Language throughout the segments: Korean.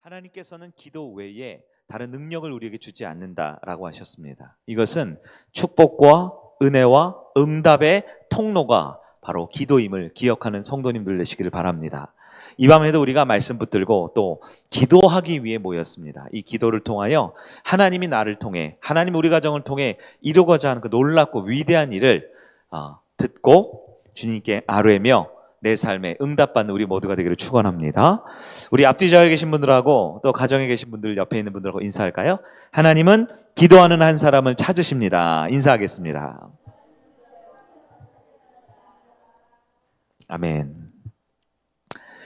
하나님께서는 기도 외에 다른 능력을 우리에게 주지 않는다라고 하셨습니다. 이것은 축복과 은혜와 응답의 통로가 바로 기도임을 기억하는 성도님들 되시기를 바랍니다. 이 밤에도 우리가 말씀 붙들고 또 기도하기 위해 모였습니다. 이 기도를 통하여 하나님이 나를 통해, 하나님 우리 가정을 통해 이루고자 하는 그 놀랍고 위대한 일을 듣고 주님께 아뢰며 내 삶에 응답받는 우리 모두가 되기를 축원합니다. 우리 앞뒤 좌우에 계신 분들하고 또 가정에 계신 분들, 옆에 있는 분들하고 인사할까요? 하나님은 기도하는 한 사람을 찾으십니다. 인사하겠습니다. 아멘.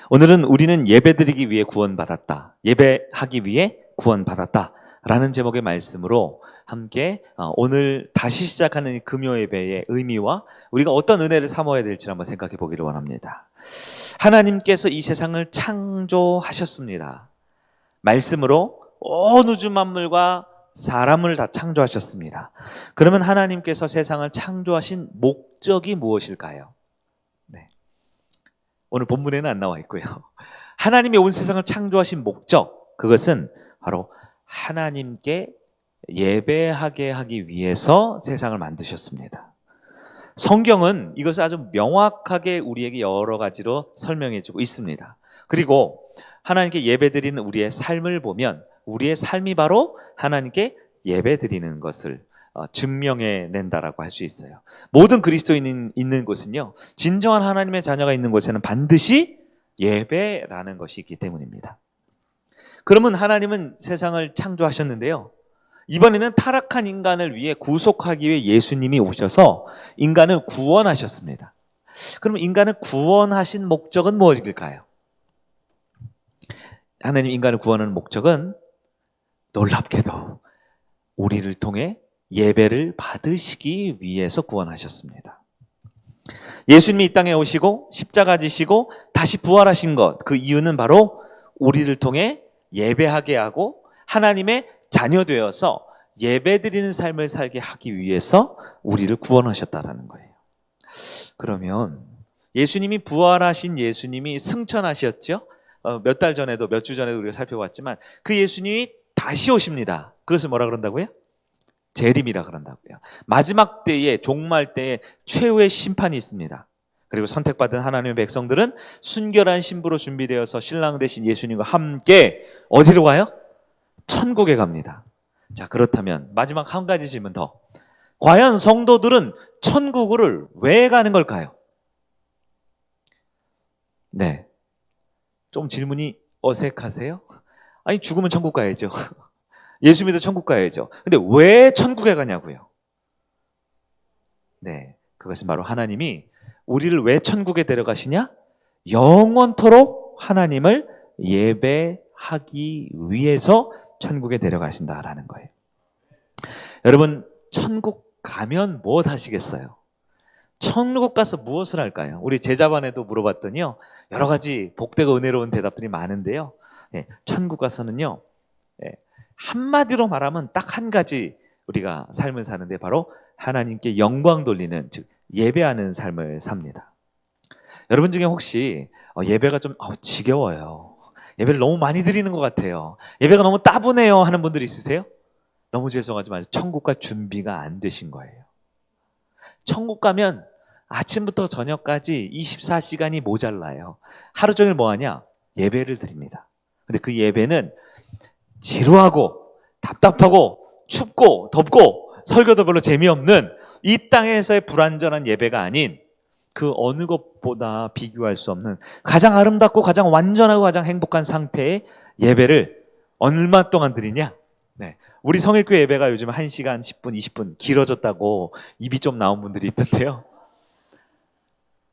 오늘은 우리는 예배드리기 위해 구원받았다, 예배하기 위해 구원받았다 라는 제목의 말씀으로 함께 오늘 다시 시작하는 이 금요 예배의 의미와 우리가 어떤 은혜를 삼아야 될지 한번 생각해 보기를 원합니다. 하나님께서 이 세상을 창조하셨습니다. 말씀으로 온 우주 만물과 사람을 다 창조하셨습니다. 그러면 하나님께서 세상을 창조하신 목적이 무엇일까요? 네. 오늘 본문에는 안 나와 있고요. 하나님이 온 세상을 창조하신 목적, 그것은 바로 하나님께 예배하게 하기 위해서 세상을 만드셨습니다. 성경은 이것을 아주 명확하게 우리에게 여러 가지로 설명해 주고 있습니다. 그리고 하나님께 예배드리는 우리의 삶을 보면 우리의 삶이 바로 하나님께 예배드리는 것을 증명해 낸다라고 할 수 있어요. 모든 그리스도인이 있는 곳은요, 진정한 하나님의 자녀가 있는 곳에는 반드시 예배라는 것이 있기 때문입니다. 그러면 하나님은 세상을 창조하셨는데요, 이번에는 타락한 인간을 위해 구속하기 위해 예수님이 오셔서 인간을 구원하셨습니다. 그러면 인간을 구원하신 목적은 무엇일까요? 하나님 인간을 구원하는 목적은 놀랍게도 우리를 통해 예배를 받으시기 위해서 구원하셨습니다. 예수님이 이 땅에 오시고 십자가 지시고 다시 부활하신 것, 그 이유는 바로 우리를 통해 예배하게 하고 하나님의 자녀 되어서 예배드리는 삶을 살게 하기 위해서 우리를 구원하셨다라는 거예요. 그러면 예수님이 부활하신 예수님이 승천하셨죠? 몇 달 전에도, 몇 주 전에도 우리가 살펴봤지만 그 예수님이 다시 오십니다. 그것을 뭐라 그런다고요? 재림이라 그런다고요. 마지막 때에, 종말 때에 최후의 심판이 있습니다. 그리고 선택받은 하나님의 백성들은 순결한 신부로 준비되어서 신랑 되신 예수님과 함께 어디로 가요? 천국에 갑니다. 자, 그렇다면 마지막 한 가지 질문 더. 과연 성도들은 천국을 왜 가는 걸까요? 네. 좀 질문이 어색하세요? 아니, 죽으면 천국 가야죠. 예수 믿어 천국 가야죠. 근데 왜 천국에 가냐고요? 네. 그것은 바로 하나님이 우리를 왜 천국에 데려가시냐? 영원토록 하나님을 예배하기 위해서 천국에 데려가신다라는 거예요. 여러분, 천국 가면 무엇 하시겠어요? 천국 가서 무엇을 할까요? 우리 제자반에도 물어봤더니요, 여러 가지 복되고 은혜로운 대답들이 많은데요, 천국 가서는요, 한마디로 말하면 딱 한 가지 우리가 삶을 사는데 바로 하나님께 영광 돌리는, 즉 예배하는 삶을 삽니다. 여러분 중에 혹시 예배가 좀 지겨워요, 예배를 너무 많이 드리는 것 같아요, 예배가 너무 따분해요 하는 분들이 있으세요? 너무 죄송하지만 천국 갈 준비가 안 되신 거예요. 천국 가면 아침부터 저녁까지 24시간이 모자라요. 하루 종일 뭐 하냐? 예배를 드립니다. 근데 그 예배는 지루하고 답답하고 춥고 덥고 설교도 별로 재미없는 이 땅에서의 불완전한 예배가 아닌 그 어느 것보다 비교할 수 없는 가장 아름답고 가장 완전하고 가장 행복한 상태의 예배를 얼마 동안 드리냐? 네. 우리 성일교회 예배가 요즘 1시간 10분, 20분 길어졌다고 입이 좀 나온 분들이 있던데요,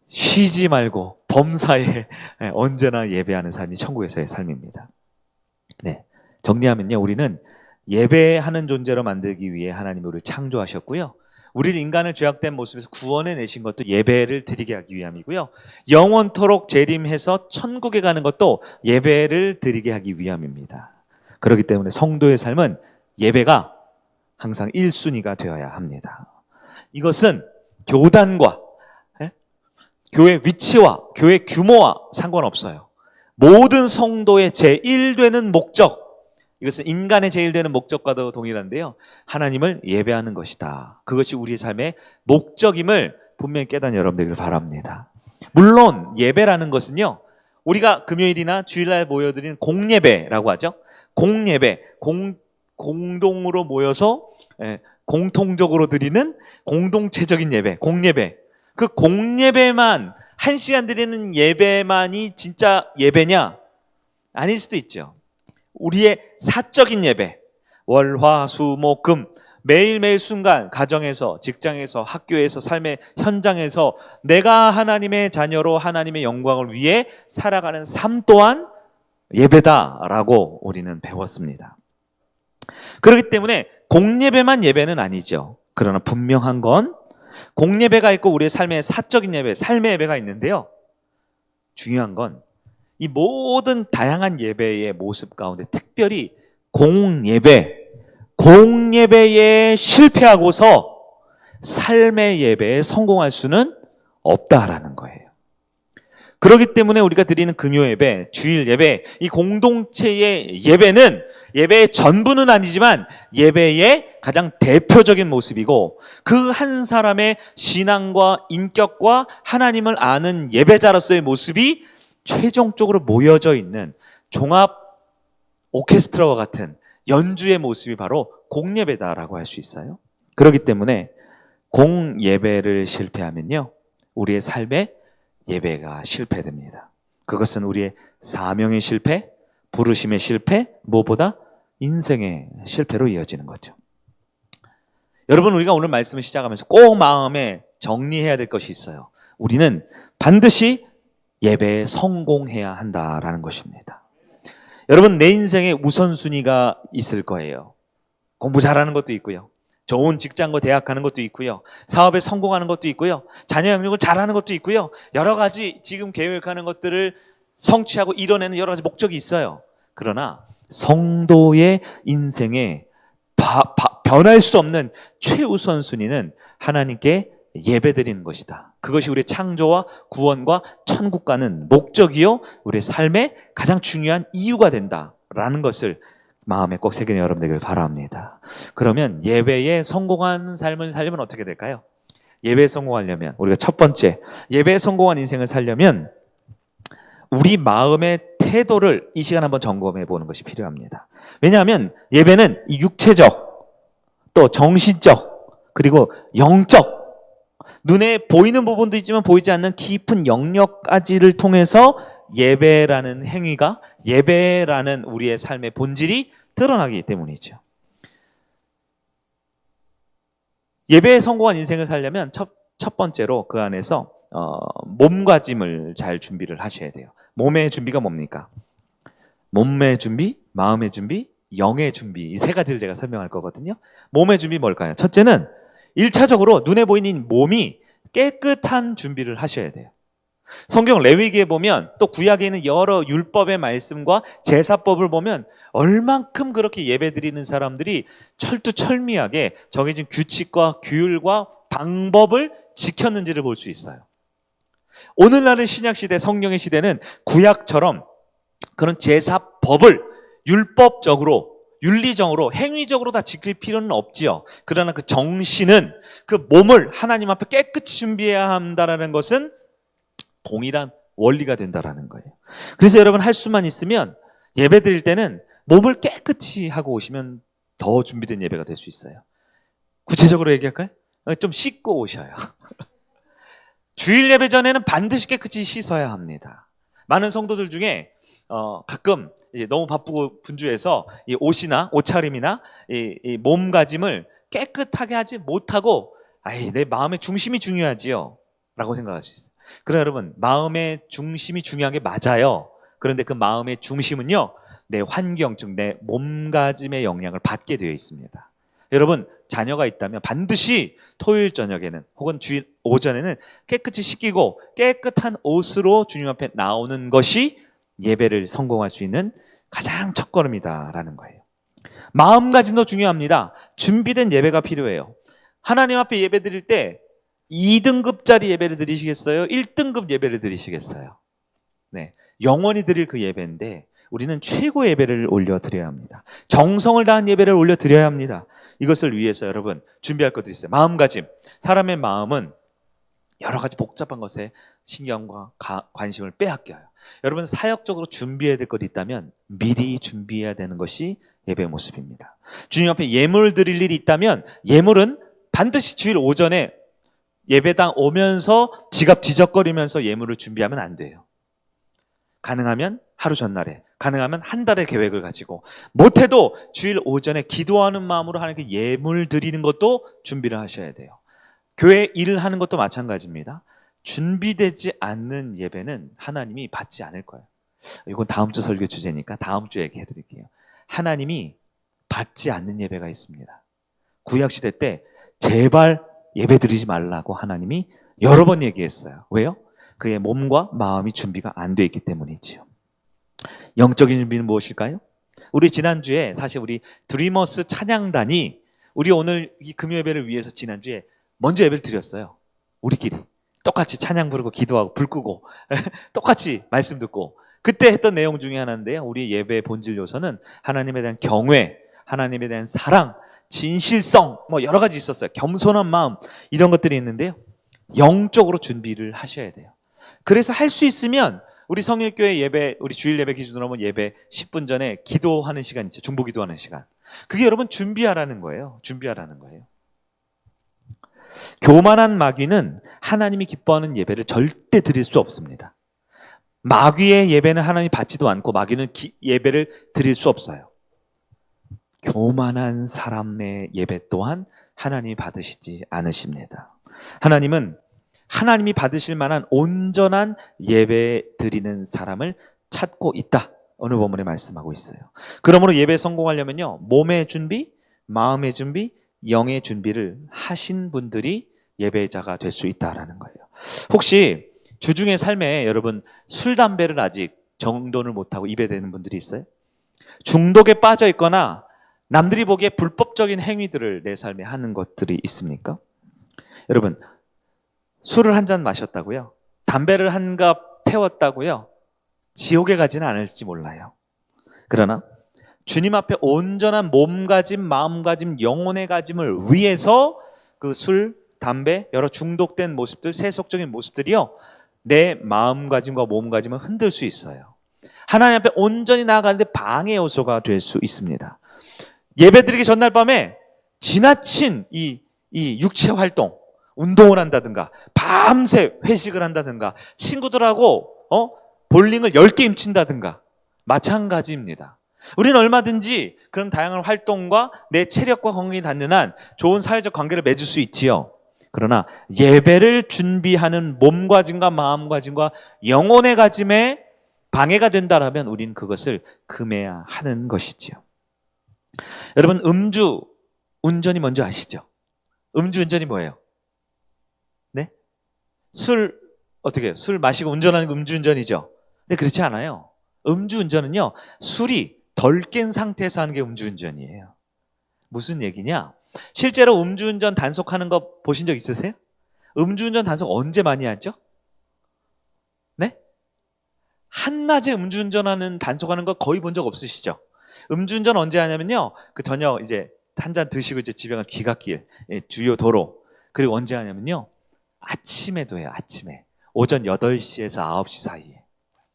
쉬지 말고 범사에 언제나 예배하는 삶이 천국에서의 삶입니다. 네. 정리하면요, 우리는 예배하는 존재로 만들기 위해 하나님이 우리를 창조하셨고요, 우리를 인간을 죄악된 모습에서 구원해 내신 것도 예배를 드리게 하기 위함이고요, 영원토록 재림해서 천국에 가는 것도 예배를 드리게 하기 위함입니다. 그렇기 때문에 성도의 삶은 예배가 항상 1순위가 되어야 합니다. 이것은 교단과 교회 위치와 교회 규모와 상관없어요. 모든 성도의 제1되는 목적, 이것은 인간의 제1되는 목적과도 동일한데요. 하나님을 예배하는 것이다. 그것이 우리의 삶의 목적임을 분명히 깨닫는 여러분 되기를 바랍니다. 물론 예배라는 것은요, 우리가 금요일이나 주일날 모여드리는 공예배라고 하죠. 공예배, 공동으로 모여서 공통적으로 드리는 공동체적인 예배, 공예배. 그 공예배만, 1시간 드리는 예배만이 진짜 예배냐? 아닐 수도 있죠. 우리의 사적인 예배, 월, 화, 수, 목, 금, 매일매일 순간 가정에서, 직장에서, 학교에서, 삶의 현장에서 내가 하나님의 자녀로 하나님의 영광을 위해 살아가는 삶 또한 예배다라고 우리는 배웠습니다. 그렇기 때문에 공예배만 예배는 아니죠. 그러나 분명한 건 공예배가 있고 우리의 삶의 사적인 예배, 삶의 예배가 있는데요. 중요한 건 이 모든 다양한 예배의 모습 가운데 특별히 공예배에 실패하고서 삶의 예배에 성공할 수는 없다라는 거예요. 그렇기 때문에 우리가 드리는 금요 예배, 주일 예배, 이 공동체의 예배는 예배의 전부는 아니지만 예배의 가장 대표적인 모습이고 그 한 사람의 신앙과 인격과 하나님을 아는 예배자로서의 모습이 최종적으로 모여져 있는 종합 오케스트라와 같은 연주의 모습이 바로 공예배다라고 할 수 있어요. 그렇기 때문에 공예배를 실패하면요, 우리의 삶의 예배가 실패됩니다. 그것은 우리의 사명의 실패, 부르심의 실패, 무엇보다 인생의 실패로 이어지는 거죠. 여러분, 우리가 오늘 말씀을 시작하면서 꼭 마음에 정리해야 될 것이 있어요. 우리는 반드시 예배에 성공해야 한다라는 것입니다. 여러분, 내 인생에 우선순위가 있을 거예요. 공부 잘하는 것도 있고요. 좋은 직장과 대학 가는 것도 있고요. 사업에 성공하는 것도 있고요. 자녀 양육을 잘하는 것도 있고요. 여러 가지 지금 계획하는 것들을 성취하고 이뤄내는 여러 가지 목적이 있어요. 그러나 성도의 인생에 변할 수 없는 최우선순위는 하나님께 예배드리는 것이다. 그것이 우리의 창조와 구원과 천국 가는 목적이요, 우리의 삶의 가장 중요한 이유가 된다라는 것을 마음에 꼭 새기는 여러분 되길 바랍니다. 그러면 예배에 성공한 삶을 살려면 어떻게 될까요? 예배에 성공하려면 우리가 첫 번째, 예배에 성공한 인생을 살려면 우리 마음의 태도를 이 시간 한번 점검해 보는 것이 필요합니다. 왜냐하면 예배는 육체적, 또 정신적, 그리고 영적, 눈에 보이는 부분도 있지만 보이지 않는 깊은 영역까지를 통해서 예배라는 행위가, 예배라는 우리의 삶의 본질이 드러나기 때문이죠. 예배에 성공한 인생을 살려면 첫 번째로 그 안에서 몸가짐을 잘 준비를 하셔야 돼요. 몸의 준비가 뭡니까? 몸의 준비, 마음의 준비, 영의 준비, 이 세 가지를 제가 설명할 거거든요. 몸의 준비 뭘까요? 첫째는 1차적으로 눈에 보이는 몸이 깨끗한 준비를 하셔야 돼요. 성경 레위기에 보면, 또 구약에 있는 여러 율법의 말씀과 제사법을 보면 얼만큼 그렇게 예배드리는 사람들이 철두철미하게 정해진 규칙과 규율과 방법을 지켰는지를 볼 수 있어요. 오늘날의 신약시대, 성령의 시대는 구약처럼 그런 제사법을 율법적으로, 윤리적으로, 행위적으로 다 지킬 필요는 없지요. 그러나 그 정신은, 그 몸을 하나님 앞에 깨끗이 준비해야 한다는 것은 동일한 원리가 된다는 거예요. 그래서 여러분, 할 수만 있으면 예배 드릴 때는 몸을 깨끗이 하고 오시면 더 준비된 예배가 될 수 있어요. 구체적으로 얘기할까요? 좀 씻고 오셔요. 주일 예배 전에는 반드시 깨끗이 씻어야 합니다. 많은 성도들 중에 가끔 너무 바쁘고 분주해서 이 옷이나 옷차림이나 이 몸가짐을 깨끗하게 하지 못하고, 내 마음의 중심이 중요하지요 라고 생각할 수 있어요. 그러나 여러분, 마음의 중심이 중요한 게 맞아요. 그런데 그 마음의 중심은요, 내 환경, 즉 내 몸가짐의 영향을 받게 되어 있습니다. 여러분, 자녀가 있다면 반드시 토요일 저녁에는 혹은 주일 오전에는 깨끗이 씻기고 깨끗한 옷으로 주님 앞에 나오는 것이 예배를 성공할 수 있는 가장 첫걸음이다라는 거예요. 마음가짐도 중요합니다. 준비된 예배가 필요해요. 하나님 앞에 예배 드릴 때 2등급짜리 예배를 드리시겠어요? 1등급 예배를 드리시겠어요? 네, 영원히 드릴 그 예배인데 우리는 최고 예배를 올려드려야 합니다. 정성을 다한 예배를 올려드려야 합니다. 이것을 위해서 여러분 준비할 것도 있어요. 마음가짐. 사람의 마음은 여러 가지 복잡한 것에 신경과 관심을 빼앗겨요. 여러분 사역적으로 준비해야 될 것이 있다면 미리 준비해야 되는 것이 예배의 모습입니다. 주님 앞에 예물 드릴 일이 있다면 예물은 반드시 주일 오전에 예배당 오면서 지갑 뒤적거리면서 예물을 준비하면 안 돼요. 가능하면 하루 전날에, 가능하면 한 달의 계획을 가지고, 못해도 주일 오전에 기도하는 마음으로 하나님께 예물 드리는 것도 준비를 하셔야 돼요. 교회 일을 하는 것도 마찬가지입니다. 준비되지 않는 예배는 하나님이 받지 않을 거예요. 이건 다음 주 설교 주제니까 다음 주에 얘기해 드릴게요. 하나님이 받지 않는 예배가 있습니다. 구약시대 때 제발 예배 드리지 말라고 하나님이 여러 번 얘기했어요. 왜요? 그의 몸과 마음이 준비가 안 돼 있기 때문이지요. 영적인 준비는 무엇일까요? 우리 지난주에 사실 우리 드리머스 찬양단이 우리 오늘 이 금요 예배를 위해서 지난주에 먼저 예배를 드렸어요. 우리끼리 똑같이 찬양 부르고 기도하고 불 끄고 똑같이 말씀 듣고 그때 했던 내용 중에 하나인데요. 우리 예배의 본질 요소는 하나님에 대한 경외, 하나님에 대한 사랑, 진실성 뭐 여러 가지 있었어요. 겸손한 마음 이런 것들이 있는데요. 영적으로 준비를 하셔야 돼요. 그래서 할 수 있으면 우리 성일교회 예배, 우리 주일 예배 기준으로 하면 예배 10분 전에 기도하는 시간 있죠. 중보 기도하는 시간. 그게 여러분 준비하라는 거예요. 준비하라는 거예요. 교만한 마귀는 하나님이 기뻐하는 예배를 절대 드릴 수 없습니다. 마귀의 예배는 하나님이 받지도 않고 마귀는 예배를 드릴 수 없어요. 교만한 사람의 예배 또한 하나님이 받으시지 않으십니다. 하나님은 하나님이 받으실 만한 온전한 예배 드리는 사람을 찾고 있다. 오늘 본문에 말씀하고 있어요. 그러므로 예배 성공하려면요. 몸의 준비, 마음의 준비, 영의 준비를 하신 분들이 예배자가 될 수 있다라는 거예요. 혹시 주중의 삶에 여러분 술, 담배를 아직 정돈을 못하고 입에 대는 분들이 있어요? 중독에 빠져 있거나 남들이 보기에 불법적인 행위들을 내 삶에 하는 것들이 있습니까? 여러분 술을 한 잔 마셨다고요? 담배를 한 갑 태웠다고요? 지옥에 가지는 않을지 몰라요. 그러나 주님 앞에 온전한 몸가짐, 마음가짐, 영혼의 가짐을 위해서 그 술, 담배, 여러 중독된 모습들, 세속적인 모습들이요. 내 마음가짐과 몸가짐을 흔들 수 있어요. 하나님 앞에 온전히 나아가는데 방해 요소가 될 수 있습니다. 예배드리기 전날 밤에 지나친 이 육체 활동, 운동을 한다든가 밤새 회식을 한다든가 친구들하고 볼링을 10게임 친다든가 마찬가지입니다. 우리는 얼마든지 그런 다양한 활동과 내 체력과 건강이 닿는 한 좋은 사회적 관계를 맺을 수 있지요. 그러나 예배를 준비하는 몸가짐과 마음가짐과 영혼의 가짐에 방해가 된다라면 우리는 그것을 금해야 하는 것이지요. 여러분 음주 운전이 뭔지 아시죠? 음주 운전이 뭐예요? 네? 술 어떻게 해요? 술 마시고 운전하는 게 음주운전이죠. 근데 그렇지 않아요. 음주운전은요 술이 덜 깬 상태에서 하는 게 음주운전이에요. 무슨 얘기냐? 실제로 음주운전 단속하는 거 보신 적 있으세요? 음주운전 단속 언제 많이 하죠? 네? 한낮에 음주운전하는 단속하는 거 거의 본 적 없으시죠? 음주운전 언제 하냐면요 그 저녁 이제 한 잔 드시고 이제 집에 가는 귀갓길, 주요 도로. 그리고 언제 하냐면요 아침에도 해요. 아침에 오전 8시에서 9시 사이에.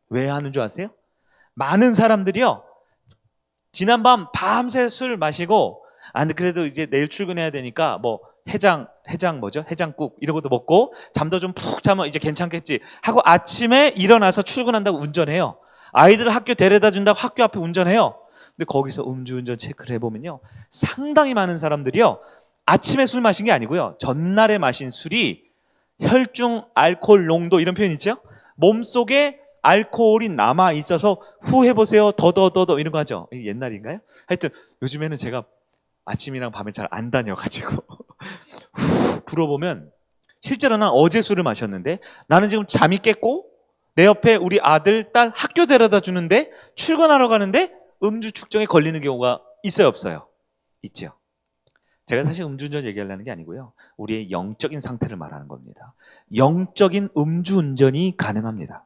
왜 하는 줄 아세요? 많은 사람들이요 지난밤 밤새 술 마시고 근데 그래도 이제 내일 출근해야 되니까 뭐 해장 뭐죠? 해장국 이런 것도 먹고 잠도 좀 푹 자면 이제 괜찮겠지 하고 아침에 일어나서 출근한다고 운전해요. 아이들을 학교 데려다 준다고 학교 앞에 운전해요. 근데 거기서 음주운전 체크를 해보면요 상당히 많은 사람들이요 아침에 술 마신 게 아니고요 전날에 마신 술이 혈중 알코올 농도 이런 표현 있죠? 몸속에 알코올이 남아 있어서 후 해보세요 더더더더 이런 거 하죠. 옛날인가요? 하여튼 요즘에는 제가 아침이랑 밤에 잘 안 다녀가지고 불어보면 실제로 난 어제 술을 마셨는데 나는 지금 잠이 깼고 내 옆에 우리 아들, 딸 학교 데려다 주는데 출근하러 가는데 음주 측정에 걸리는 경우가 있어요 없어요? 있죠. 제가 사실 음주운전 얘기하려는 게 아니고요 우리의 영적인 상태를 말하는 겁니다. 영적인 음주운전이 가능합니다.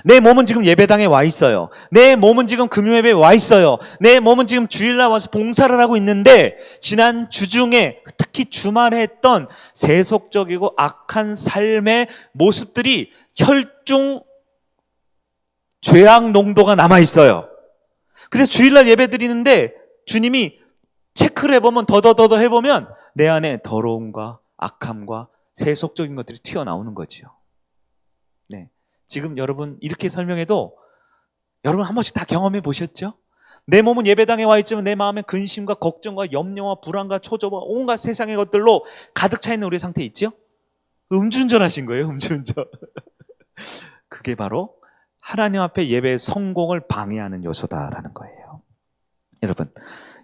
내 몸은 지금 예배당에 와 있어요. 내 몸은 지금 금요예배에 와 있어요. 내 몸은 지금 주일날 와서 봉사를 하고 있는데 지난 주중에 특히 주말에 했던 세속적이고 악한 삶의 모습들이 혈중 죄악 농도가 남아 있어요. 그래서 주일날 예배 드리는데 주님이 체크를 해보면 더더더더 해보면 내 안에 더러움과 악함과 세속적인 것들이 튀어나오는 거지요. 네. 지금 여러분 이렇게 설명해도 여러분 한 번씩 다 경험해 보셨죠? 내 몸은 예배당에 와 있지만 내 마음에 근심과 걱정과 염려와 불안과 초조와 온갖 세상의 것들로 가득 차 있는 우리의 상태 있죠? 음주운전 하신 거예요, 음주운전. 그게 바로 하나님 앞에 예배의 성공을 방해하는 요소다라는 거예요.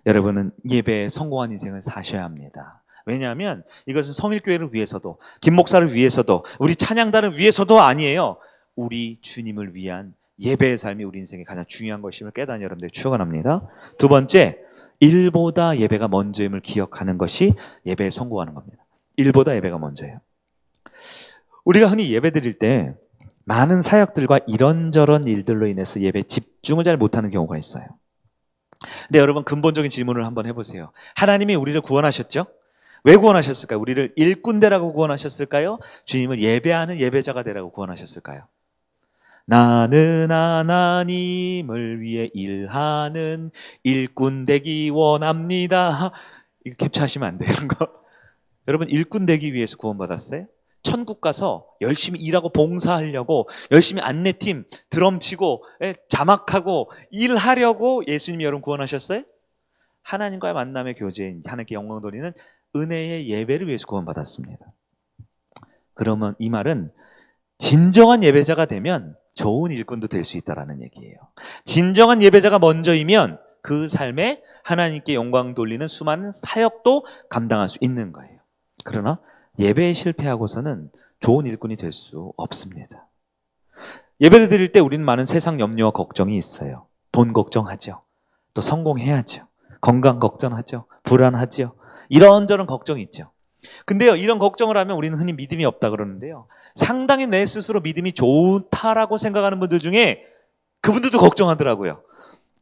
여러분은 예배에 성공한 인생을 사셔야 합니다. 왜냐하면 이것은 성일교회를 위해서도 김 목사를 위해서도 우리 찬양단을 위해서도 아니에요. 우리 주님을 위한 예배의 삶이 우리 인생의 가장 중요한 것임을 깨닫는 여러분들 축원합니다. 두 번째, 일보다 예배가 먼저임을 기억하는 것이 예배에 성공하는 겁니다. 일보다 예배가 먼저예요. 우리가 흔히 예배 드릴 때 많은 사역들과 이런저런 일들로 인해서 예배에 집중을 잘 못하는 경우가 있어요. 근데 여러분 근본적인 질문을 한번 해보세요. 하나님이 우리를 구원하셨죠? 왜 구원하셨을까요? 우리를 일꾼되라고 구원하셨을까요? 주님을 예배하는 예배자가 되라고 구원하셨을까요? 나는 하나님을 위해 일하는 일꾼 되기 원합니다. 이거 캡처하시면 안 돼요. 이런 거. 여러분 일꾼 되기 위해서 구원받았어요? 천국 가서 열심히 일하고 봉사하려고 열심히 안내팀 드럼 치고 자막하고 일하려고 예수님이 여러분 구원하셨어요? 하나님과의 만남의 교제인 하나님께 영광 돌리는 은혜의 예배를 위해서 구원받았습니다. 그러면 이 말은 진정한 예배자가 되면 좋은 일꾼도 될 수 있다는 얘기예요. 진정한 예배자가 먼저이면 그 삶에 하나님께 영광 돌리는 수많은 사역도 감당할 수 있는 거예요. 그러나 예배에 실패하고서는 좋은 일꾼이 될 수 없습니다. 예배를 드릴 때 우리는 많은 세상 염려와 걱정이 있어요. 돈 걱정하죠. 또 성공해야죠. 건강 걱정하죠. 불안하죠. 이런저런 걱정이 있죠. 근데요, 이런 걱정을 하면 우리는 흔히 믿음이 없다 그러는데요. 상당히 내 스스로 믿음이 좋다라고 생각하는 분들 중에 그분들도 걱정하더라고요.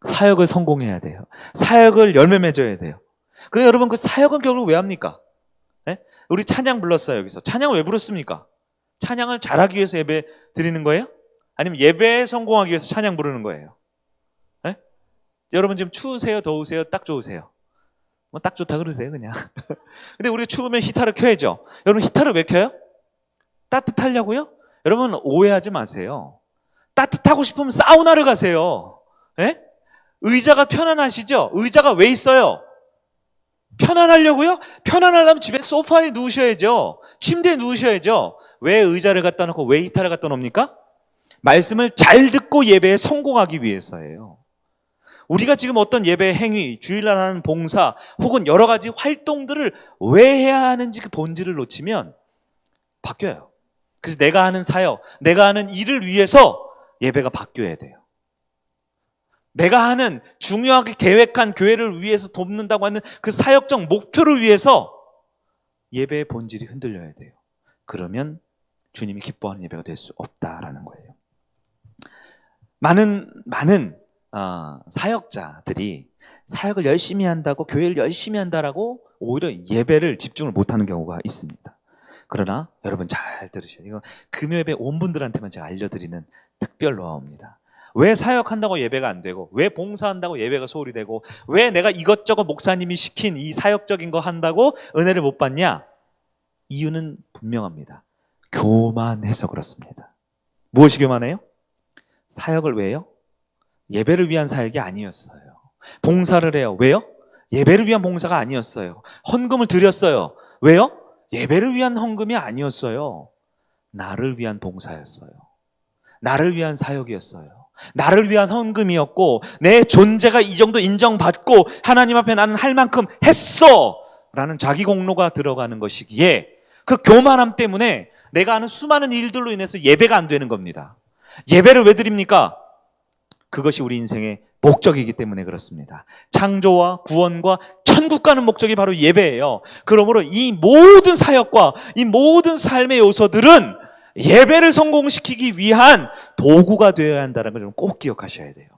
사역을 성공해야 돼요. 사역을 열매 맺어야 돼요. 그래서 여러분 그 사역은 결국 왜 합니까? 네? 우리 찬양 불렀어요, 여기서. 찬양을 왜 부르습니까? 찬양을 잘하기 위해서 예배 드리는 거예요? 아니면 예배에 성공하기 위해서 찬양 부르는 거예요? 네? 여러분 지금 추우세요? 더우세요? 딱 좋으세요? 뭐 딱 좋다 그러세요, 그냥. 근데 우리 추우면 히터를 켜야죠. 여러분 히터를 왜 켜요? 따뜻하려고요? 여러분 오해하지 마세요. 따뜻하고 싶으면 사우나를 가세요. 예? 의자가 편안하시죠? 의자가 왜 있어요? 편안하려고요? 편안하려면 집에 소파에 누우셔야죠. 침대에 누우셔야죠. 왜 의자를 갖다 놓고 왜 히터를 갖다 놓습니까? 말씀을 잘 듣고 예배에 성공하기 위해서예요. 우리가 지금 어떤 예배 행위, 주일날 하는 봉사 혹은 여러 가지 활동들을 왜 해야 하는지 그 본질을 놓치면 바뀌어요. 그래서 내가 하는 사역, 내가 하는 일을 위해서 예배가 바뀌어야 돼요. 내가 하는 중요하게 계획한 교회를 위해서 돕는다고 하는 그 사역적 목표를 위해서 예배의 본질이 흔들려야 돼요. 그러면 주님이 기뻐하는 예배가 될 수 없다라는 거예요. 많은 사역자들이 사역을 열심히 한다고 교회를 열심히 한다라고 오히려 예배를 집중을 못하는 경우가 있습니다. 그러나 여러분 잘 들으셔요. 이거 금요예배 온 분들한테만 제가 알려드리는 특별 노하우입니다. 왜 사역한다고 예배가 안 되고, 왜 봉사한다고 예배가 소홀히 되고, 왜 내가 이것저것 목사님이 시킨 이 사역적인 거 한다고 은혜를 못 받냐? 이유는 분명합니다. 교만해서 그렇습니다. 무엇이 교만해요? 사역을 왜요? 예배를 위한 사역이 아니었어요. 봉사를 해요. 왜요? 예배를 위한 봉사가 아니었어요. 헌금을 드렸어요. 왜요? 예배를 위한 헌금이 아니었어요. 나를 위한 봉사였어요. 나를 위한 사역이었어요. 나를 위한 헌금이었고 내 존재가 이 정도 인정받고 하나님 앞에 나는 할 만큼 했어! 라는 자기 공로가 들어가는 것이기에 그 교만함 때문에 내가 하는 수많은 일들로 인해서 예배가 안 되는 겁니다. 예배를 왜 드립니까? 그것이 우리 인생의 목적이기 때문에 그렇습니다. 창조와 구원과 천국 가는 목적이 바로 예배예요. 그러므로 이 모든 사역과 이 모든 삶의 요소들은 예배를 성공시키기 위한 도구가 되어야 한다는 걸 꼭 기억하셔야 돼요.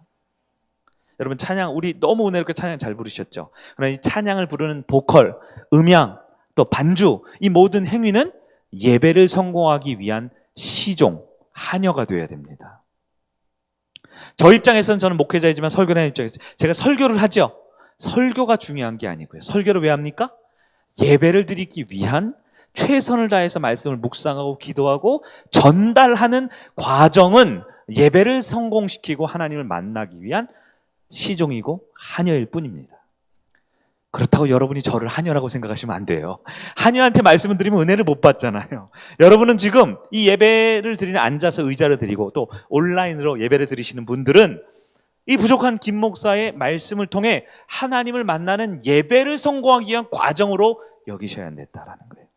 여러분 찬양 우리 너무 은혜롭게 찬양 잘 부르셨죠? 그러나 이 찬양을 부르는 보컬, 음향, 또 반주 이 모든 행위는 예배를 성공하기 위한 시종, 한여가 되어야 됩니다. 저 입장에서는 저는 목회자이지만 설교하는 입장에서 제가 설교를 하죠. 설교가 중요한 게 아니고요. 설교를 왜 합니까? 예배를 드리기 위한 최선을 다해서 말씀을 묵상하고 기도하고 전달하는 과정은 예배를 성공시키고 하나님을 만나기 위한 시종이고 한여일 뿐입니다. 그렇다고 여러분이 저를 한여라고 생각하시면 안 돼요. 한여한테 말씀을 드리면 은혜를 못 받잖아요. 여러분은 지금 이 예배를 드리는 앉아서 의자를 드리고 또 온라인으로 예배를 드리시는 분들은 이 부족한 김 목사의 말씀을 통해 하나님을 만나는 예배를 성공하기 위한 과정으로 여기셔야 된다라는 거예요.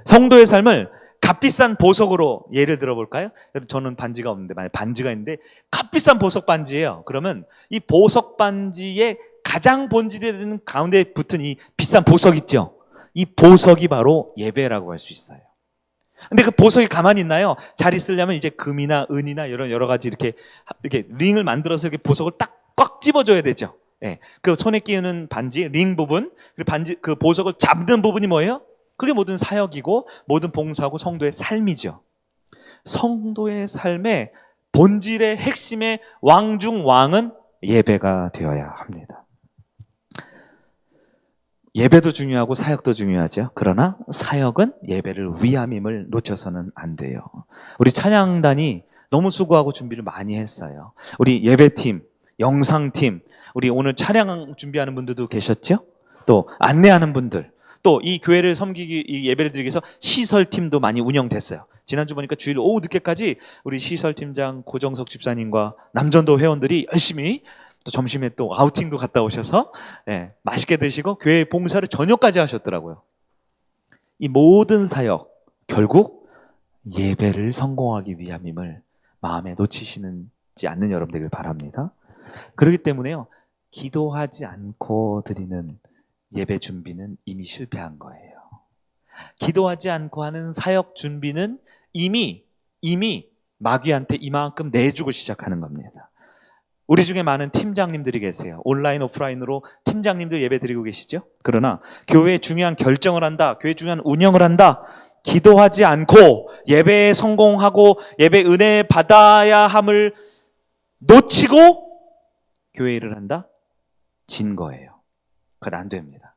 성도의 삶을 값비싼 보석으로 예를 들어볼까요? 저는 반지가 없는데 만약 반지가 있는데 값비싼 보석 반지예요. 그러면 이 보석 반지의 가장 본질이 되는 가운데 붙은 이 비싼 보석 있죠? 이 보석이 바로 예배라고 할 수 있어요. 근데 그 보석이 가만히 있나요? 잘 있으려면 이제 금이나 은이나 이런 여러 가지 이렇게 링을 만들어서 이렇게 보석을 딱 꽉 집어줘야 되죠. 예. 그 손에 끼우는 반지, 링 부분, 그 보석을 잡는 부분이 뭐예요? 그게 모든 사역이고 모든 봉사고 성도의 삶이죠. 성도의 삶의 본질의 핵심의 왕 중 왕은 예배가 되어야 합니다. 예배도 중요하고 사역도 중요하죠. 그러나 사역은 예배를 위함임을 놓쳐서는 안 돼요. 우리 찬양단이 너무 수고하고 준비를 많이 했어요. 우리 예배팀, 영상팀, 우리 오늘 찬양 준비하는 분들도 계셨죠? 또 안내하는 분들, 또 이 교회를 섬기기, 이 예배를 드리기 위해서 시설팀도 많이 운영됐어요. 지난주 보니까 주일 오후 늦게까지 우리 시설팀장 고정석 집사님과 남전도 회원들이 열심히 또 점심에 또 아우팅도 갔다 오셔서 맛있게 드시고 교회 봉사를 저녁까지 하셨더라고요. 이 모든 사역 결국 예배를 성공하기 위함임을 마음에 놓치시지 않는 여러분 되길 바랍니다. 그렇기 때문에요, 기도하지 않고 드리는 예배 준비는 이미 실패한 거예요. 기도하지 않고 하는 사역 준비는 이미 마귀한테 이만큼 내주고 시작하는 겁니다. 우리 중에 많은 팀장님들이 계세요. 온라인, 오프라인으로 팀장님들 예배 드리고 계시죠? 그러나 교회에 중요한 결정을 한다, 교회 중요한 운영을 한다, 기도하지 않고 예배에 성공하고 예배 은혜 받아야 함을 놓치고 교회 일을 한다? 진 거예요. 그건 안 됩니다.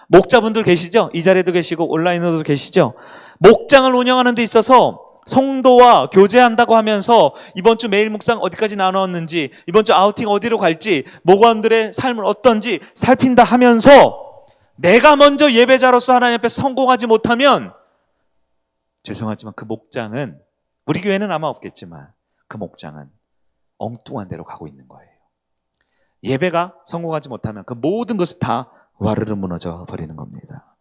목자분들 계시죠? 이 자리에도 계시고 온라인으로도 계시죠? 목장을 운영하는 데 있어서 성도와 교제한다고 하면서 이번 주 매일 묵상 어디까지 나눴는지, 이번 주 아우팅 어디로 갈지, 목원들의 삶을 어떤지 살핀다 하면서 내가 먼저 예배자로서 하나님 앞에 성공하지 못하면 죄송하지만 그 목장은, 우리 교회는 아마 없겠지만 그 목장은 엉뚱한 데로 가고 있는 거예요. 예배가 성공하지 못하면 그 모든 것이 다 와르르 무너져 버리는 겁니다.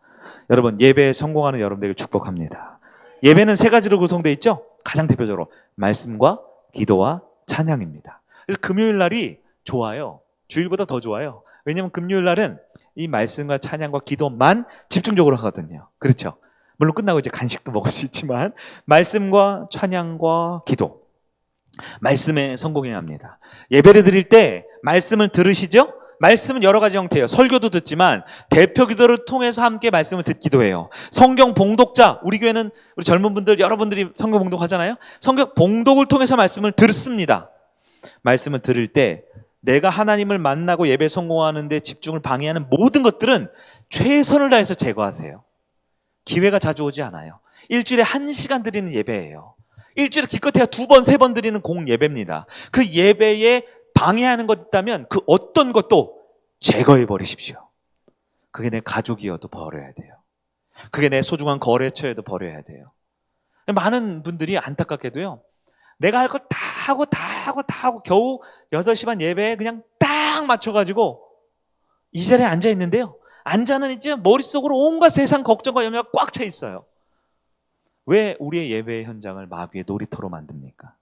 여러분, 예배에 성공하는 여러분들을 축복합니다. 예배는 세 가지로 구성되어 있죠? 가장 대표적으로 말씀과 기도와 찬양입니다. 그래서 금요일 날이 좋아요. 주일보다 더 좋아요. 왜냐하면 금요일 날은 이 말씀과 찬양과 기도만 집중적으로 하거든요. 그렇죠? 물론 끝나고 이제 간식도 먹을 수 있지만 말씀과 찬양과 기도, 말씀에 성공해야 합니다. 예배를 드릴 때 말씀을 들으시죠? 말씀은 여러 가지 형태예요. 설교도 듣지만 대표 기도를 통해서 함께 말씀을 듣기도 해요. 성경 봉독자, 우리 교회는 우리 젊은 분들 여러분들이 성경 봉독하잖아요. 성경 봉독을 통해서 말씀을 듣습니다. 말씀을 들을 때 내가 하나님을 만나고 예배 성공하는 데 집중을 방해하는 모든 것들은 최선을 다해서 제거하세요. 기회가 자주 오지 않아요. 일주일에 1시간 드리는 예배예요. 일주일에 기껏해야 2번, 3번 드리는 공예배입니다. 그 예배에 방해하는 것 있다면 그 어떤 것도 제거해 버리십시오. 그게 내 가족이어도 버려야 돼요. 그게 내 소중한 거래처여도 버려야 돼요. 많은 분들이 안타깝게도요, 내가 할 거 다 하고 겨우 8시 반 예배에 그냥 딱 맞춰가지고 이 자리에 앉아 있는데요, 앉아는 이제 머릿속으로 온갖 세상 걱정과 염려가 꽉 차 있어요. 왜 우리의 예배의 현장을 마귀의 놀이터로 만듭니까?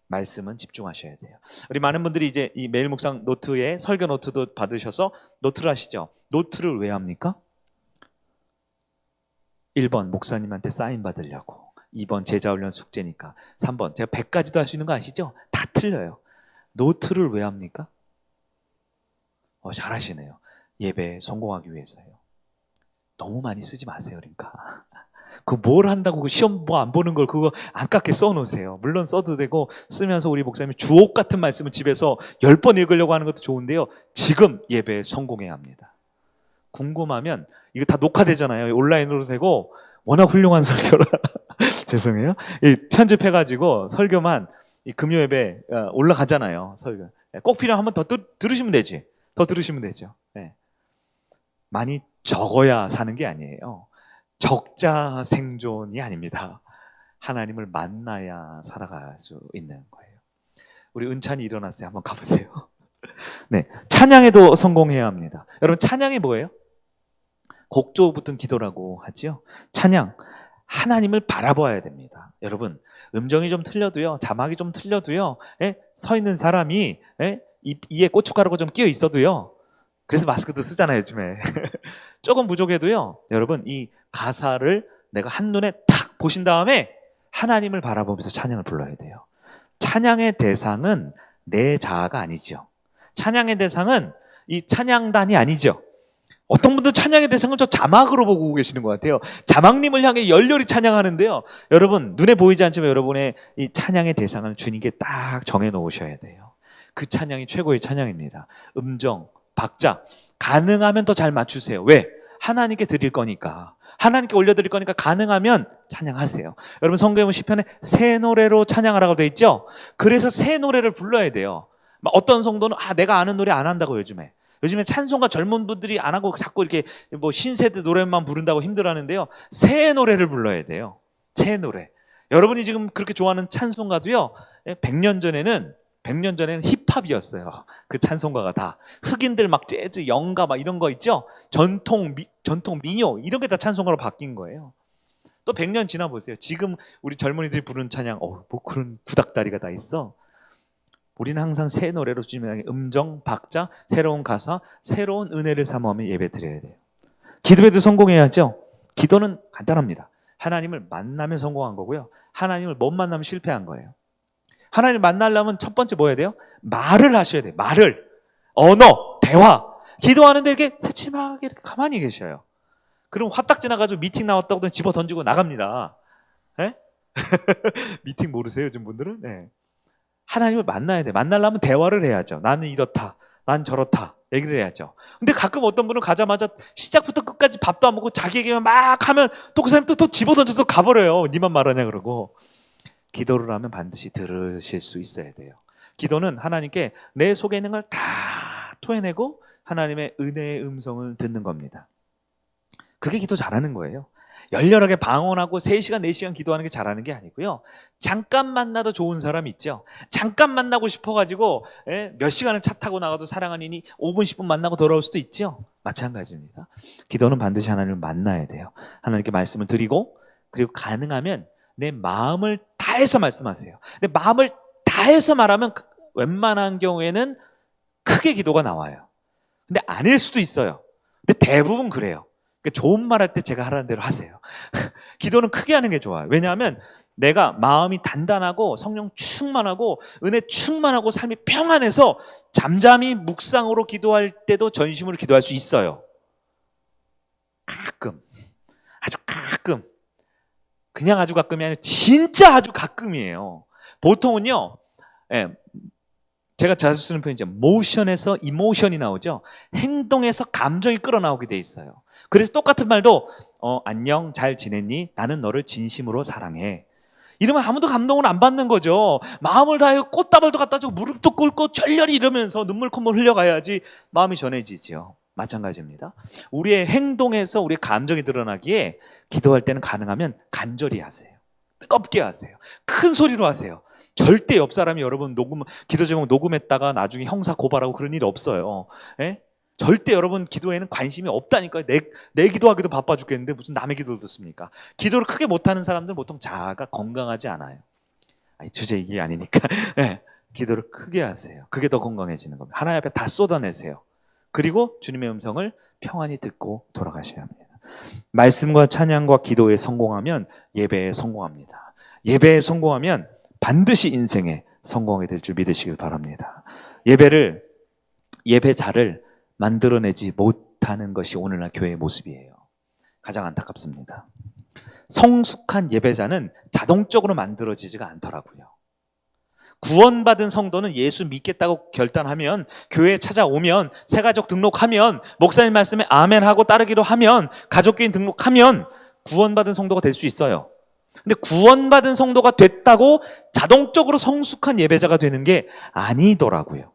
말씀은 집중하셔야 돼요. 우리 많은 분들이 이제 이 매일 묵상 노트에 설교 노트도 받으셔서 노트를 하시죠. 노트를 왜 합니까? 1번 목사님한테 사인 받으려고, 2번 제자훈련 숙제니까. 3번 제가 100가지도 할 수 있는 거 아시죠? 다 틀려요. 노트를 왜 합니까? 잘하시네요. 예배 성공하기 위해서요. 너무 많이 쓰지 마세요. 그러니까 그 뭘 한다고 그 시험 뭐 안 보는 걸 그거 안깎게 써놓으세요. 물론 써도 되고 쓰면서 우리 목사님이 주옥 같은 말씀을 집에서 10번 읽으려고 하는 것도 좋은데요. 지금 예배에 성공해야 합니다. 궁금하면 이거 다 녹화되잖아요. 온라인으로 되고 워낙 훌륭한 설교라 죄송해요. 편집해가지고 설교만 이 금요 예배 올라가잖아요. 설교 꼭 필요하면 한번 더 들으시면 되지. 더 들으시면 되죠. 네. 많이 적어야 사는 게 아니에요. 적자 생존이 아닙니다. 하나님을 만나야 살아갈 수 있는 거예요. 우리 은찬이 일어났어요. 한번 가보세요. 네, 찬양에도 성공해야 합니다. 여러분 찬양이 뭐예요? 곡조 붙은 기도라고 하지요. 찬양, 하나님을 바라봐야 됩니다. 여러분 음정이 좀 틀려도요, 자막이 좀 틀려도요, 서 있는 사람이 이에 고춧가루가 좀 끼어 있어도요. 그래서 마스크도 쓰잖아요, 요즘에. 조금 부족해도요, 여러분 이 가사를 내가 한눈에 탁 보신 다음에 하나님을 바라보면서 찬양을 불러야 돼요. 찬양의 대상은 내 자아가 아니죠. 찬양의 대상은 이 찬양단이 아니죠. 어떤 분들 찬양의 대상은 저 자막으로 보고 계시는 것 같아요. 자막님을 향해 열렬히 찬양하는데요. 여러분 눈에 보이지 않지만 여러분의 이 찬양의 대상을 주님께 딱 정해 놓으셔야 돼요. 그 찬양이 최고의 찬양입니다. 음정, 박자 가능하면 더 잘 맞추세요. 왜? 하나님께 드릴 거니까. 하나님께 올려드릴 거니까 가능하면 찬양하세요. 여러분 성경의 시편에 새 노래로 찬양하라고 되어 있죠? 그래서 새 노래를 불러야 돼요. 어떤 성도는 내가 아는 노래 안 한다고 요즘에 찬송가 젊은 분들이 안 하고 자꾸 이렇게 뭐 신세대 노래만 부른다고 힘들어하는데요. 새 노래를 불러야 돼요. 새 노래. 여러분이 지금 그렇게 좋아하는 찬송가도요. 100년 전에는 힙합이었어요. 그 찬송가가 다 흑인들 막 재즈, 영가 막 이런 거 있죠. 전통 민요 이런 게 다 찬송가로 바뀐 거예요. 또 100년 지나 보세요. 지금 우리 젊은이들이 부르는 찬양, 뭐 그런 구닥다리가 다 있어. 우리는 항상 새 노래로 주님의 음정, 박자, 새로운 가사, 새로운 은혜를 사모하며 예배 드려야 돼요. 기도에도 성공해야죠. 기도는 간단합니다. 하나님을 만나면 성공한 거고요. 하나님을 못 만나면 실패한 거예요. 하나님을 만나려면 첫 번째 뭐 해야 돼요? 말을 하셔야 돼요. 말을. 언어, 대화. 기도하는데 이렇게 새침하게 이렇게 가만히 계셔요. 그럼 화딱 지나가지고 미팅 나왔다고 집어 던지고 나갑니다. 네? 미팅 모르세요, 요즘 분들은? 네. 하나님을 만나야 돼. 만나려면 대화를 해야죠. 나는 이렇다. 난 저렇다. 얘기를 해야죠. 근데 가끔 어떤 분은 가자마자 시작부터 끝까지 밥도 안 먹고 자기 얘기만 막 하면 또 그 사람이 또 집어 던져서 가버려요. 니만 말하냐 그러고. 기도를 하면 반드시 들으실 수 있어야 돼요. 기도는 하나님께 내 속에 있는 걸 다 토해내고 하나님의 은혜의 음성을 듣는 겁니다. 그게 기도 잘하는 거예요. 열렬하게 방언하고 3시간, 4시간 기도하는 게 잘하는 게 아니고요. 잠깐 만나도 좋은 사람 있죠. 잠깐 만나고 싶어가지고 몇 시간을 차 타고 나가도 사랑하니 5분, 10분 만나고 돌아올 수도 있죠. 마찬가지입니다. 기도는 반드시 하나님을 만나야 돼요. 하나님께 말씀을 드리고 그리고 가능하면 내 마음을 다해서 말씀하세요. 내 마음을 다해서 말하면 웬만한 경우에는 크게 기도가 나와요. 근데 아닐 수도 있어요. 근데 대부분 그래요. 그러니까 좋은 말 할 때 제가 하라는 대로 하세요. 기도는 크게 하는 게 좋아요. 왜냐하면 내가 마음이 단단하고 성령 충만하고 은혜 충만하고 삶이 평안해서 잠잠히 묵상으로 기도할 때도 전심으로 기도할 수 있어요. 가끔. 아주 가끔. 그냥 아주 가끔이 아니라 진짜 아주 가끔이에요. 보통은요. 제가 자주 쓰는 표현이죠. 모션에서 이모션이 나오죠. 행동에서 감정이 끌어나오게 돼 있어요. 그래서 똑같은 말도 안녕 잘 지냈니? 나는 너를 진심으로 사랑해. 이러면 아무도 감동을 안 받는 거죠. 마음을 다해 꽃다발도 갖다 주고 무릎도 꿇고 절렬히 이러면서 눈물 콧물 흘려가야지 마음이 전해지죠. 마찬가지입니다. 우리의 행동에서 우리의 감정이 드러나기에 기도할 때는 가능하면 간절히 하세요. 뜨겁게 하세요. 큰 소리로 하세요. 절대 옆 사람이 여러분 기도 제목 녹음했다가 나중에 형사 고발하고 그런 일 없어요. 절대 여러분 기도에는 관심이 없다니까요. 내 기도하기도 바빠 죽겠는데 무슨 남의 기도를 듣습니까? 기도를 크게 못하는 사람들은 보통 자아가 건강하지 않아요. 주제 이게 아니니까. 기도를 크게 하세요. 그게 더 건강해지는 겁니다. 하나님 앞에 다 쏟아내세요. 그리고 주님의 음성을 평안히 듣고 돌아가셔야 합니다. 말씀과 찬양과 기도에 성공하면 예배에 성공합니다. 예배에 성공하면 반드시 인생에 성공하게 될 줄 믿으시길 바랍니다. 예배자를 만들어내지 못하는 것이 오늘날 교회의 모습이에요. 가장 안타깝습니다. 성숙한 예배자는 자동적으로 만들어지지가 않더라고요. 구원받은 성도는 예수 믿겠다고 결단하면, 교회에 찾아오면, 새가족 등록하면, 목사님 말씀에 아멘하고 따르기로 하면, 가족교인 등록하면 구원받은 성도가 될 수 있어요. 근데 구원받은 성도가 됐다고 자동적으로 성숙한 예배자가 되는 게 아니더라고요.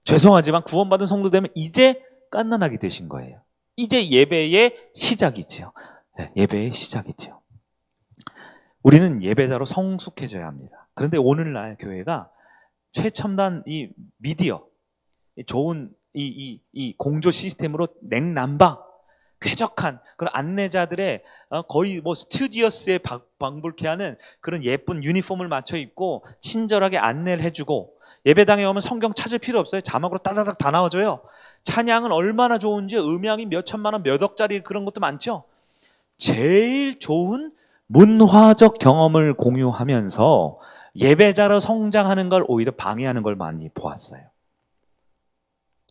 죄송하지만 구원받은 성도 되면 이제 갓난아기 되신 거예요. 이제 예배의 시작이지요. 네, 예배의 시작이지요. 우리는 예배자로 성숙해져야 합니다. 그런데 오늘날 교회가 최첨단 이 미디어, 좋은 이 공조 시스템으로 냉난방, 쾌적한 그런 안내자들의 거의 뭐 스튜디오스에 방불케 하는 그런 예쁜 유니폼을 맞춰 입고 친절하게 안내를 해주고, 예배당에 오면 성경 찾을 필요 없어요. 자막으로 따다닥 다 나와줘요. 찬양은 얼마나 좋은지, 음향이 몇 천만 원, 몇 억짜리 그런 것도 많죠. 제일 좋은 문화적 경험을 공유하면서 예배자로 성장하는 걸 오히려 방해하는 걸 많이 보았어요.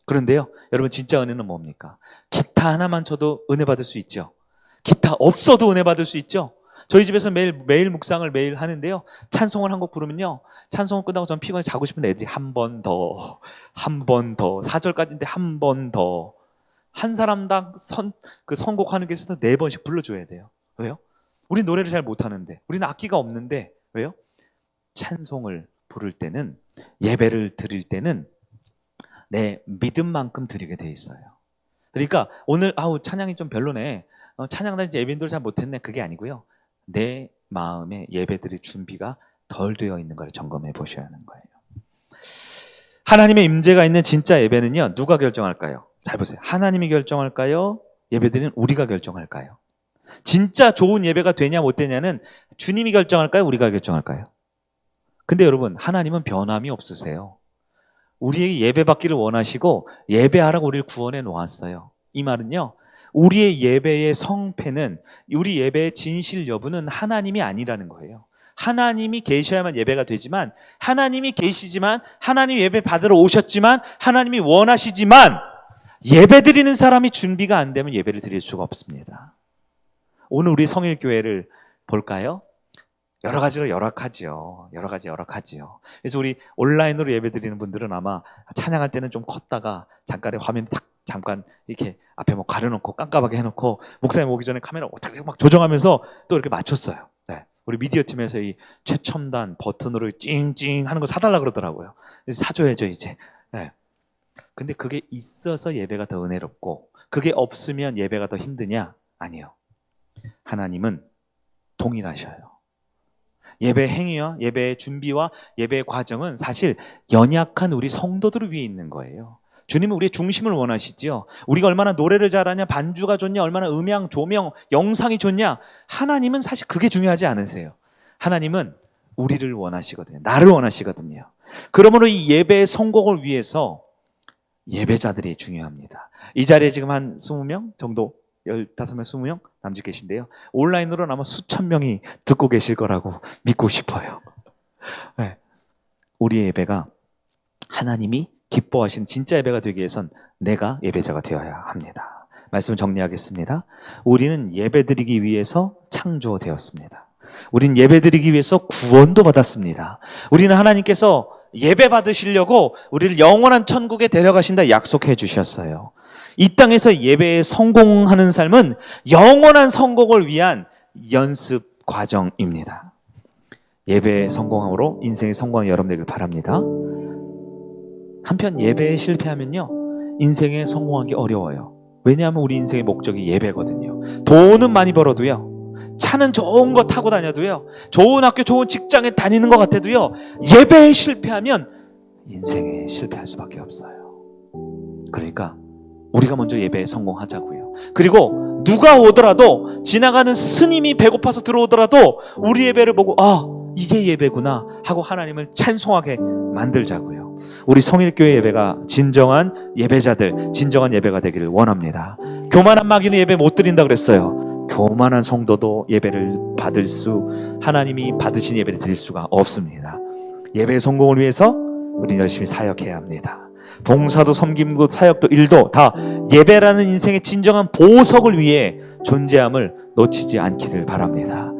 그런데요, 여러분, 진짜 은혜는 뭡니까? 기타 하나만 쳐도 은혜 받을 수 있죠. 기타 없어도 은혜 받을 수 있죠. 저희 집에서 매일 묵상을 매일 하는데요, 찬송을 한 곡 부르면요, 찬송을 끝나고 전 피곤해 자고 싶은데 애들이 한 번 더, 4절까지인데 한 번 더, 한 사람당 선곡하는 게 있어서 4번씩 불러줘야 돼요. 왜요? 우리 노래를 잘 못하는데, 우리는 악기가 없는데. 왜요? 찬송을 부를 때는, 예배를 드릴 때는 내 믿음만큼 드리게 돼 있어요. 그러니까 오늘 찬양이 좀 별로네, 찬양단 예배인들 잘 못했네, 그게 아니고요, 내 마음에 예배 드릴 준비가 덜 되어 있는 걸 점검해 보셔야 하는 거예요. 하나님의 임재가 있는 진짜 예배는요, 누가 결정할까요? 잘 보세요. 하나님이 결정할까요? 예배드리는 우리가 결정할까요? 진짜 좋은 예배가 되냐 못 되냐는 주님이 결정할까요? 우리가 결정할까요? 근데 여러분, 하나님은 변함이 없으세요. 우리에게 예배받기를 원하시고 예배하라고 우리를 구원해 놓았어요. 이 말은요, 우리의 예배의 성패는, 우리 예배의 진실 여부는 하나님이 아니라는 거예요. 하나님이 계셔야만 예배가 되지만, 하나님이 계시지만, 하나님 예배 받으러 오셨지만, 하나님이 원하시지만, 예배 드리는 사람이 준비가 안 되면 예배를 드릴 수가 없습니다. 오늘 우리 성일교회를 볼까요? 여러 가지로 열악하지요. 여러 가지 열악하지요. 그래서 우리 온라인으로 예배 드리는 분들은 아마 찬양할 때는 좀 컸다가 잠깐의 화면 딱 잠깐 이렇게 앞에 뭐 가려놓고 깜깜하게 해놓고 목사님 오기 전에 카메라 막 조정하면서 또 이렇게 맞췄어요. 네. 우리 미디어 팀에서 이 최첨단 버튼으로 찡찡 하는 거 사달라 그러더라고요. 그래서 사줘야죠 이제. 네. 근데 그게 있어서 예배가 더 은혜롭고, 그게 없으면 예배가 더 힘드냐? 아니요. 하나님은 동일하셔요. 예배 행위와 예배의 준비와 예배의 과정은 사실 연약한 우리 성도들을 위해 있는 거예요. 주님은 우리의 중심을 원하시지요. 우리가 얼마나 노래를 잘하냐, 반주가 좋냐, 얼마나 음향, 조명, 영상이 좋냐, 하나님은 사실 그게 중요하지 않으세요. 하나님은 우리를 원하시거든요. 나를 원하시거든요. 그러므로 이 예배의 성공을 위해서 예배자들이 중요합니다. 이 자리에 지금 한 20명 정도, 15명, 20명 남짓 계신데요, 온라인으로는 아마 수천 명이 듣고 계실 거라고 믿고 싶어요. 네. 우리의 예배가 하나님이 기뻐하신 진짜 예배가 되기 위해선 내가 예배자가 되어야 합니다. 말씀을 정리하겠습니다. 우리는 예배드리기 위해서 창조되었습니다. 우리는 예배드리기 위해서 구원도 받았습니다. 우리는 하나님께서 예배 받으시려고 우리를 영원한 천국에 데려가신다 약속해 주셨어요. 이 땅에서 예배에 성공하는 삶은 영원한 성공을 위한 연습 과정입니다. 예배의 성공으로 인생의 성공이 여러분들에게 바랍니다. 한편 예배에 실패하면요, 인생에 성공하기 어려워요. 왜냐하면 우리 인생의 목적이 예배거든요. 돈은 많이 벌어도요, 차는 좋은 거 타고 다녀도요, 좋은 학교 좋은 직장에 다니는 것 같아도요, 예배에 실패하면 인생에 실패할 수밖에 없어요. 그러니까 우리가 먼저 예배에 성공하자고요. 그리고 누가 오더라도, 지나가는 스님이 배고파서 들어오더라도 우리 예배를 보고 이게 예배구나 하고 하나님을 찬송하게 만들자고요. 우리 성일교회 예배가 진정한 예배자들, 진정한 예배가 되기를 원합니다. 교만한 마귀는 예배 못 드린다 그랬어요. 교만한 성도도 예배를 하나님이 받으신 예배를 드릴 수가 없습니다. 예배의 성공을 위해서 우리는 열심히 사역해야 합니다. 봉사도 섬김도 사역도 일도 다 예배라는 인생의 진정한 보석을 위해 존재함을 놓치지 않기를 바랍니다.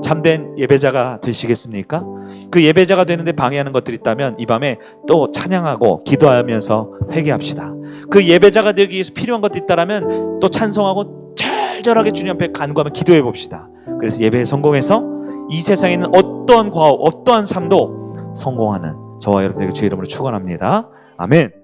참된 예배자가 되시겠습니까? 그 예배자가 되는데 방해하는 것들이 있다면 이 밤에 또 찬양하고 기도하면서 회개합시다. 그 예배자가 되기 위해서 필요한 것도 있다면 또 찬송하고 절절하게 주님 앞에 간구하며 기도해 봅시다. 그래서 예배에 성공해서 이 세상에 있는 어떠한 과업, 어떠한 삶도 성공하는 저와 여러분에게 주의 이름으로 축원합니다. 아멘.